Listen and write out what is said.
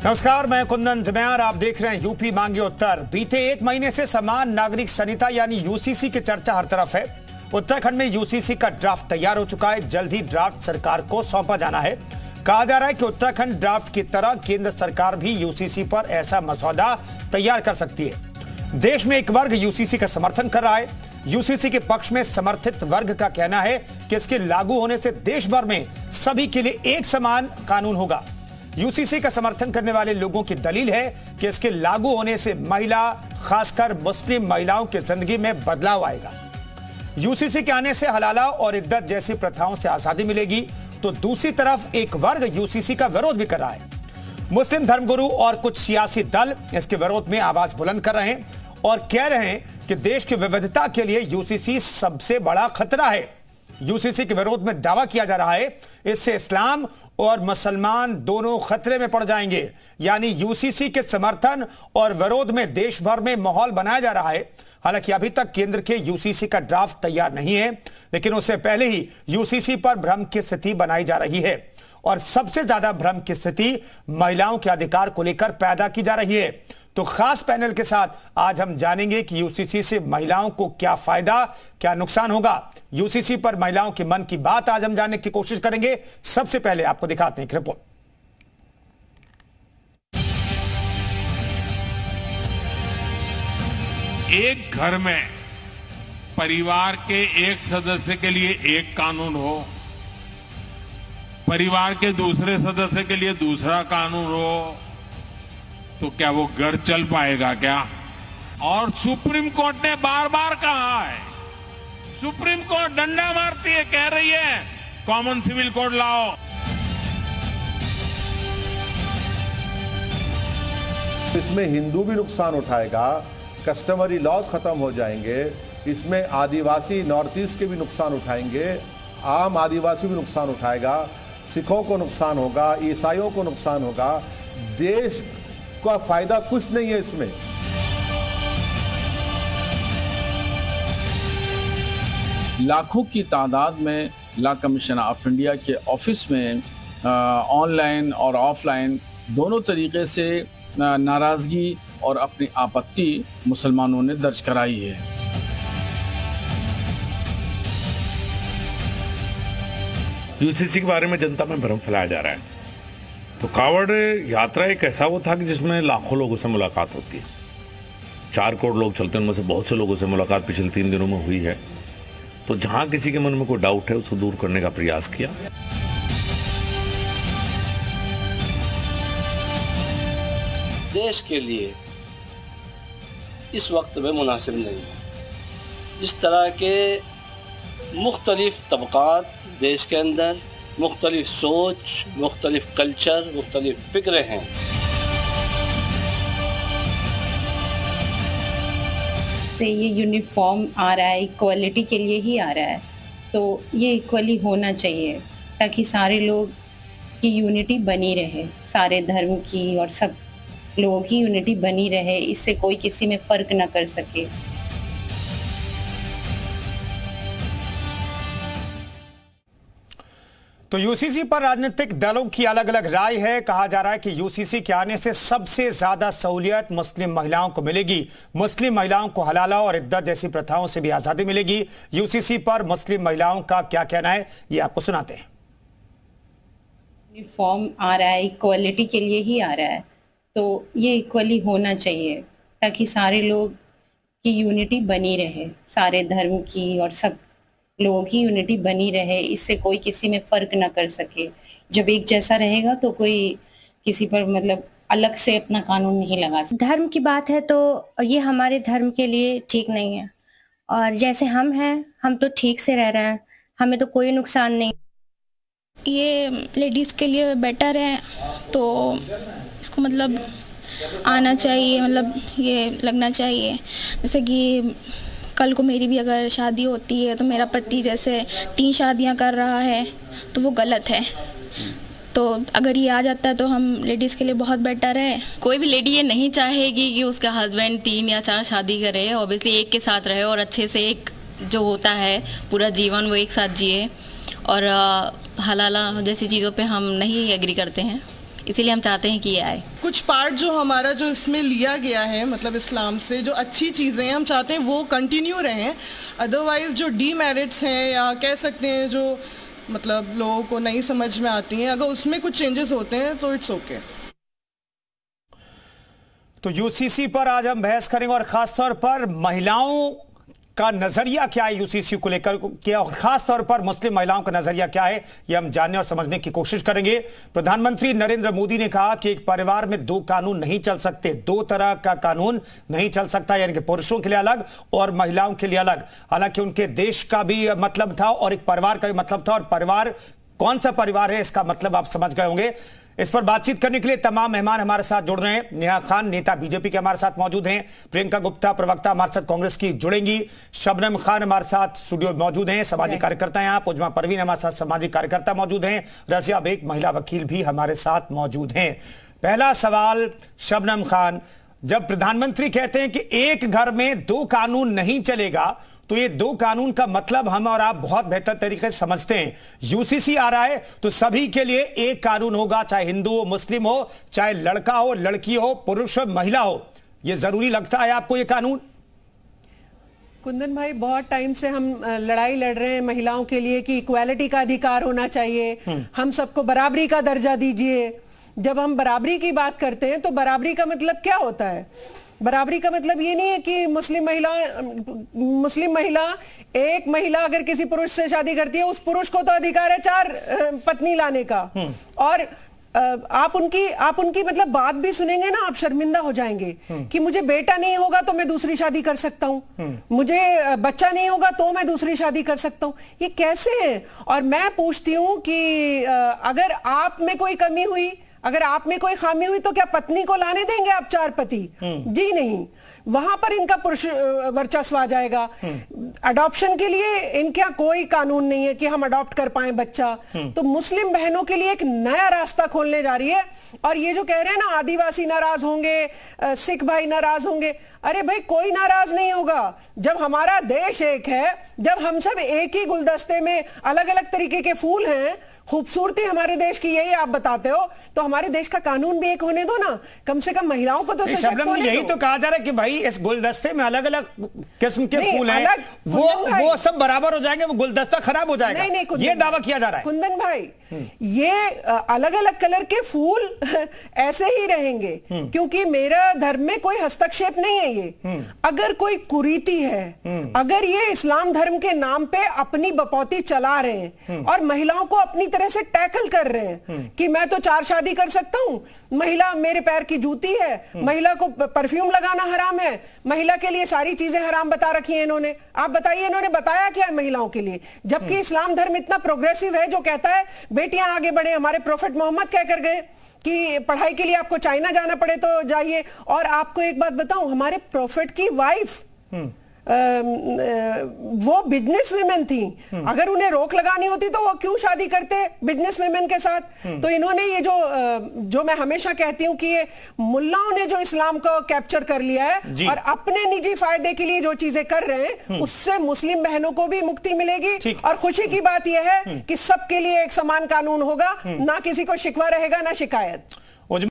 नमस्कार, मैं कुंदन जमयार। आप देख रहे हैं यूपी मांगे उत्तर। बीते एक महीने से समान नागरिक संहिता यानी यूसीसी की चर्चा हर तरफ है। उत्तराखंड में यूसीसी का ड्राफ्ट तैयार हो चुका है। जल्द ही ड्राफ्ट सरकार को सौंपा जाना है। कहा जा रहा है कि उत्तराखंड ड्राफ्ट की तरह केंद्र सरकार भी यूसीसी पर ऐसा मसौदा तैयार कर सकती है। देश में एक वर्ग यूसीसी का समर्थन कर रहा है। यूसीसी के पक्ष में समर्थित वर्ग का कहना है कि इसके लागू होने से देश भर में सभी के लिए एक समान कानून होगा। यूसीसी का समर्थन करने वाले लोगों की दलील है कि इसके लागू होने से महिला, खासकर मुस्लिम महिलाओं की जिंदगी में बदलाव आएगा। यूसीसी के आने से हलाला और इद्दत जैसी प्रथाओं से आजादी मिलेगी, तो दूसरी तरफ एक वर्ग यूसीसी का विरोध भी कर रहा है। मुस्लिम धर्मगुरु और कुछ सियासी दल इसके विरोध में आवाज बुलंद कर रहे हैं और कह रहे हैं कि देश की विविधता के लिए यूसीसी सबसे बड़ा खतरा है। यूसीसी के विरोध में दावा किया जा रहा है इससे इस्लाम और मुसलमान दोनों खतरे में पड़ जाएंगे। यानी यूसीसी के समर्थन और विरोध में देश भर में माहौल बनाया जा रहा है। हालांकि अभी तक केंद्र के यूसीसी का ड्राफ्ट तैयार नहीं है, लेकिन उससे पहले ही यूसीसी पर भ्रम की स्थिति बनाई जा रही है और सबसे ज्यादा भ्रम की स्थिति महिलाओं के अधिकार को लेकर पैदा की जा रही है। तो खास पैनल के साथ आज हम जानेंगे कि यूसीसी से महिलाओं को क्या फायदा, क्या नुकसान होगा। यूसीसी पर महिलाओं के मन की बात आज हम जानने की कोशिश करेंगे। सबसे पहले आपको दिखाते हैं एक रिपोर्ट। एक घर में परिवार के एक सदस्य के लिए एक कानून हो, परिवार के दूसरे सदस्य के लिए दूसरा कानून हो, तो क्या वो घर चल पाएगा क्या? और सुप्रीम कोर्ट ने बार बार कहा है, सुप्रीम कोर्ट डंडा मारती है, कह रही है कॉमन सिविल कोड लाओ। इसमें हिंदू भी नुकसान उठाएगा, कस्टमरी लॉज खत्म हो जाएंगे, इसमें आदिवासी नॉर्थ ईस्ट के भी नुकसान उठाएंगे, आम आदिवासी भी नुकसान उठाएगा, सिखों को नुकसान होगा, ईसाइयों को नुकसान होगा। देश का फायदा कुछ नहीं है इसमें। लाखों की तादाद में लॉ कमीशन ऑफ इंडिया के ऑफिस में ऑनलाइन और ऑफलाइन दोनों तरीके से नाराजगी और अपनी आपत्ति मुसलमानों ने दर्ज कराई है। यूसीसी के बारे में जनता में भ्रम फैलाया जा रहा है। तो कावड़ यात्रा एक ऐसा वो था कि जिसमें लाखों लोगों से मुलाकात होती है। 4 करोड़ लोग चलते हैं, उनमें से बहुत से लोगों से मुलाकात पिछले 3 दिनों में हुई है। तो जहां किसी के मन में कोई डाउट है उसको दूर करने का प्रयास किया। देश के लिए इस वक्त में मुनासिब नहीं है। जिस तरह के मुख्तलिफ तबकात देश के अंदर, मुख्तलिफ सोच, मुख्तलिफ कल्चर, मुख्तलिफ फिक्रें हैं। से ये यूनिफॉर्म आ रहा है, इक्वलिटी के लिए ही आ रहा है, तो ये इक्वली होना चाहिए ताकि सारे लोग की यूनिटी बनी रहे, सारे धर्म की और सब लोगों की यूनिटी बनी रहे, इससे कोई किसी में फ़र्क ना कर सके। तो यूसीसी पर राजनीतिक दलों की अलग अलग राय है। कहा जा रहा है कि यूसीसी के आने से सबसे ज्यादा सहूलियत मुस्लिम महिलाओं को मिलेगी। मुस्लिम महिलाओं को हलाला और इद्दत जैसी प्रथाओं से भी आजादी मिलेगी। यूसीसी पर मुस्लिम महिलाओं का क्या कहना है, ये आपको सुनाते हैं। यूनिफॉर्म आ रहा है, इक्वलिटी के लिए ही आ रहा है, तो ये इक्वली होना चाहिए ताकि सारे लोग की यूनिटी बनी रहे, सारे धर्म की और सब लोगों की यूनिटी बनी रहे, इससे कोई किसी में फ़र्क ना कर सके। जब एक जैसा रहेगा तो कोई किसी पर मतलब अलग से अपना कानून नहीं लगा सकता। धर्म की बात है तो ये हमारे धर्म के लिए ठीक नहीं है, और जैसे हम हैं हम तो ठीक से रह रहे हैं, हमें तो कोई नुकसान नहीं। ये लेडीज़ के लिए बेटर है, तो इसको मतलब आना चाहिए, मतलब ये लगना चाहिए। जैसे कि कल को मेरी भी अगर शादी होती है तो मेरा पति जैसे 3 शादियां कर रहा है तो वो गलत है। तो अगर ये आ जाता है तो हम लेडीज़ के लिए बहुत बेटर है। कोई भी लेडी ये नहीं चाहेगी कि उसका हस्बैंड 3 या 4 शादी करे, ऑब्वियसली एक के साथ रहे और अच्छे से एक जो होता है पूरा जीवन वो एक साथ जिए। और हलाला जैसी चीज़ों पे हम नहीं एग्री करते हैं। इसीलिए हम चाहते हैं कि ये आए। कुछ पार्ट जो हमारा जो इसमें लिया गया है, मतलब इस्लाम से जो अच्छी चीज़ें हैं हम चाहते हैं वो कंटिन्यू रहें। अदरवाइज जो डीमेरिट्स हैं या कह सकते हैं जो मतलब लोगों को नहीं समझ में आती हैं, अगर उसमें कुछ चेंजेस होते हैं तो इट्स ओके। तो यूसीसी पर आज हम बहस करेंगे और खासतौर पर महिलाओं का नजरिया क्या है यूसीसी को लेकर, क्या खासतौर पर मुस्लिम महिलाओं का नजरिया क्या है, ये हम जानने और समझने की कोशिश करेंगे। प्रधानमंत्री नरेंद्र मोदी ने कहा कि एक परिवार में दो कानून नहीं चल सकते, दो तरह का कानून नहीं चल सकता, यानी कि पुरुषों के लिए अलग और महिलाओं के लिए अलग। हालांकि उनके देश का भी मतलब था और एक परिवार का भी मतलब था, और परिवार कौन सा परिवार है इसका मतलब आप समझ गए होंगे। इस पर बातचीत करने के लिए तमाम मेहमान हमारे साथ जुड़ रहे हैं। नेहा खान नेता बीजेपी के हमारे साथ मौजूद हैं, प्रियंका गुप्ता प्रवक्ता हमारे साथ कांग्रेस की जुड़ेंगी, शबनम खान हमारे साथ स्टूडियो में मौजूद हैं, सामाजिक कार्यकर्ता हैं, उजमा परवीन हमारे साथ सामाजिक कार्यकर्ता मौजूद हैं, रजिया बेग महिला वकील भी हमारे साथ मौजूद हैं। पहला सवाल शबनम खान, जब प्रधानमंत्री कहते हैं कि एक घर में दो कानून नहीं चलेगा, तो ये दो कानून का मतलब हम और आप बहुत बेहतर तरीके से समझते हैं। यूसीसी आ रहा है तो सभी के लिए एक कानून होगा, चाहे हिंदू हो, मुस्लिम हो, चाहे लड़का हो, लड़की हो, पुरुष हो, महिला हो। ये जरूरी लगता है आपको ये कानून? कुंदन भाई, बहुत टाइम से हम लड़ाई लड़ रहे हैं महिलाओं के लिए कि इक्वालिटी का अधिकार होना चाहिए, हम सबको बराबरी का दर्जा दीजिए। जब हम बराबरी की बात करते हैं तो बराबरी का मतलब क्या होता है? बराबरी का मतलब ये नहीं है कि मुस्लिम महिला एक महिला अगर किसी पुरुष से शादी करती है, उस पुरुष को तो अधिकार है 4 पत्नी लाने का। और आप उनकी मतलब बात भी सुनेंगे ना, आप शर्मिंदा हो जाएंगे कि मुझे बेटा नहीं होगा तो मैं दूसरी शादी कर सकता हूं, मुझे बच्चा नहीं होगा तो मैं दूसरी शादी कर सकता हूं। ये कैसे है? और मैं पूछती हूं कि अगर आप में कोई कमी हुई, अगर आप में कोई खामी हुई तो क्या पत्नी को लाने देंगे आप 4 पति? जी नहीं, वहां पर इनका पुरुष वर्चस्व आ जाएगा। अडॉप्शन के लिए इनके यहाँ कोई कानून नहीं है कि हम अडॉप्ट कर पाए बच्चा। तो मुस्लिम बहनों के लिए एक नया रास्ता खोलने जा रही है। और ये जो कह रहे हैं ना आदिवासी नाराज होंगे, सिख भाई नाराज होंगे, अरे भाई कोई नाराज नहीं होगा। जब हमारा देश एक है, जब हम सब एक ही गुलदस्ते में अलग अलग तरीके के फूल हैं, खूबसूरती हमारे देश की यही आप बताते हो, तो हमारे देश का कानून भी एक होने दो ना, कम से कम महिलाओं को तो सशक्त होने दो। यही तो कहा जा रहा है कि भाई इस गुलदस्ते में अलग अलग किस्म के फूल हैं, वो सब बराबर हो जाएंगे, वो गुलदस्ता खराब हो जाएगा। नहीं, ये दावा किया जा रहा है कुंदन भाई। ये अलग अलग कलर के फूल ऐसे ही रहेंगे, क्योंकि मेरा धर्म में कोई हस्तक्षेप नहीं है। ये अगर कोई कुरीति है, अगर ये इस्लाम धर्म के नाम पे अपनी बपौती चला रहे हैं और महिलाओं को अपनी तरह से टैकल कर रहे हैं कि मैं तो 4 शादी कर सकता हूं, महिला मेरे पैर की जूती है, महिला को परफ्यूम लगाना हराम है, महिला के लिए सारी चीजें हराम बता रखी हैं इन्होंने। आप बताइए इन्होंने बताया क्या है महिलाओं के लिए? जबकि इस्लाम धर्म इतना प्रोग्रेसिव है जो कहता है बेटियां आगे बढ़े। हमारे प्रोफेट मोहम्मद क्या कर गए कि पढ़ाई के लिए आपको चाइना जाना पड़े तो जाइए। और आपको एक बात बताऊं, हमारे प्रोफेट की वाइफ वो बिजनेस विमेन थी। अगर उन्हें रोक लगानी होती तो वो क्यों शादी करते बिजनेस विमेन के साथ? तो इन्होंने ये जो मैं हमेशा कहती हूं कि ये मुल्लाओं ने जो इस्लाम को कैप्चर कर लिया है और अपने निजी फायदे के लिए जो चीजें कर रहे हैं, उससे मुस्लिम बहनों को भी मुक्ति मिलेगी। और खुशी की बात यह है कि सबके लिए एक समान कानून होगा, ना किसी को शिकवा रहेगा ना शिकायत।